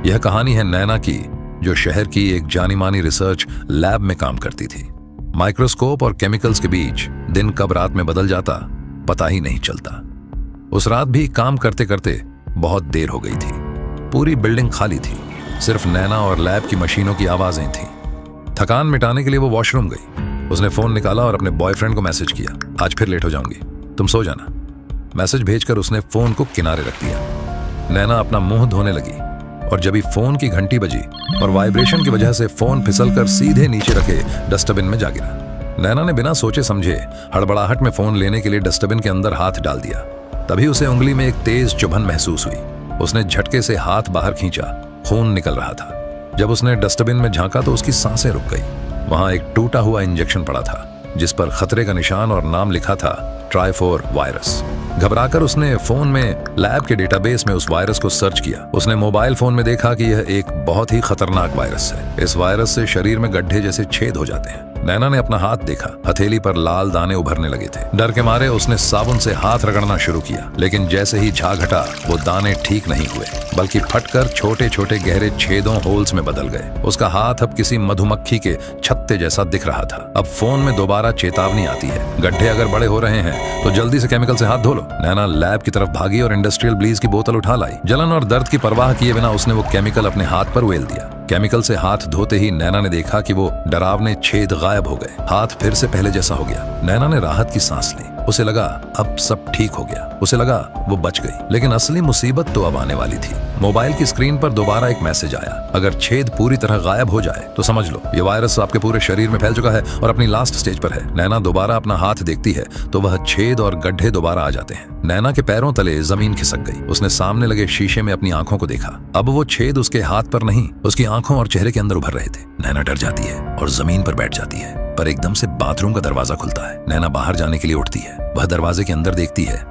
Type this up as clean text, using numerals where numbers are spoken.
यह कहानी है नैना की, जो शहर की एक जानी मानी रिसर्च लैब में काम करती थी। माइक्रोस्कोप और केमिकल्स के बीच दिन कब रात में बदल जाता पता ही नहीं चलता। उस रात भी काम करते करते बहुत देर हो गई थी। पूरी बिल्डिंग खाली थी, सिर्फ नैना और लैब की मशीनों की आवाजें थीं। थकान मिटाने के लिए वो वॉशरूम गई। उसने फोन निकाला और अपने बॉयफ्रेंड को मैसेज किया, आज फिर लेट हो जाऊंगी, तुम सो जाना। मैसेज भेजकर उसने फोन को किनारे रख दिया। नैना अपना मुंह धोने लगी और जब ही फोन की घंटी बजी और वाइब्रेशन की वजह से फोन फिसलकर सीधे नीचे रखे डस्टबिन में जा गिरा। नैना ने बिना सोचे समझे हड़बड़ाहट में फोन लेने के लिए डस्टबिन के अंदर हाथ डाल दिया। तभी उसे उंगली में एक तेज चुभन महसूस हुई। उसने झटके से हाथ बाहर खींचा, खून निकल रहा था। जब उसने डस्टबिन में झांका तो उसकी सांसें रुक गई। वहां एक टूटा हुआ इंजेक्शन पड़ा था जिस पर खतरे का निशान और नाम लिखा था, ट्राइफोर वायरस। घबराकर उसने फोन में लैब के डेटाबेस में उस वायरस को सर्च किया। उसने मोबाइल फोन में देखा कि यह एक बहुत ही खतरनाक वायरस है। इस वायरस से शरीर में गड्ढे जैसे छेद हो जाते हैं। नैना ने अपना हाथ देखा, हथेली पर लाल दाने उभरने लगे थे। डर के मारे उसने साबुन से हाथ रगड़ना शुरू किया, लेकिन जैसे ही झाग हटा वो दाने ठीक नहीं हुए, बल्कि फटकर छोटे छोटे गहरे छेदों होल्स में बदल गए। उसका हाथ अब किसी मधुमक्खी के छत्ते जैसा दिख रहा था। अब फोन में दोबारा चेतावनी आती है, गड्ढे अगर बड़े हो रहे हैं तो जल्दी से केमिकल से हाथ धो लो। नैना लैब की तरफ भागी और इंडस्ट्रियल ब्लीच की बोतल उठा लाई। जलन और दर्द की परवाह किए बिना उसने वो केमिकल अपने हाथ पर उड़ेल दिया। केमिकल से हाथ धोते ही नैना ने देखा कि वो डरावने छेद गायब हो गए। हाथ फिर से पहले जैसा हो गया। नैना ने राहत की सांस ली। उसे लगा अब सब ठीक हो गया। उसे लगा वो बच गई, लेकिन असली मुसीबत तो अब आने वाली थी। मोबाइल की स्क्रीन पर दोबारा एक मैसेज आया, अगर छेद पूरी तरह गायब हो जाए तो समझ लो ये वायरस आपके पूरे शरीर में फैल चुका है और अपनी लास्ट स्टेज पर है। नैना दोबारा अपना हाथ देखती है तो वह छेद और गड्ढे दोबारा आ जाते हैं। नैना के पैरों तले जमीन खिसक गई। उसने सामने लगे शीशे में अपनी आंखों को देखा। अब वो छेद उसके हाथ पर नहीं, उसकी आंखों और चेहरे के अंदर उभर रहे थे। नैना डर जाती है और जमीन पर बैठ जाती है, पर एकदम से बाथरूम का दरवाजा खुलता है। नैना बाहर जाने के लिए उठती है। वह दरवाजे के अंदर देखती है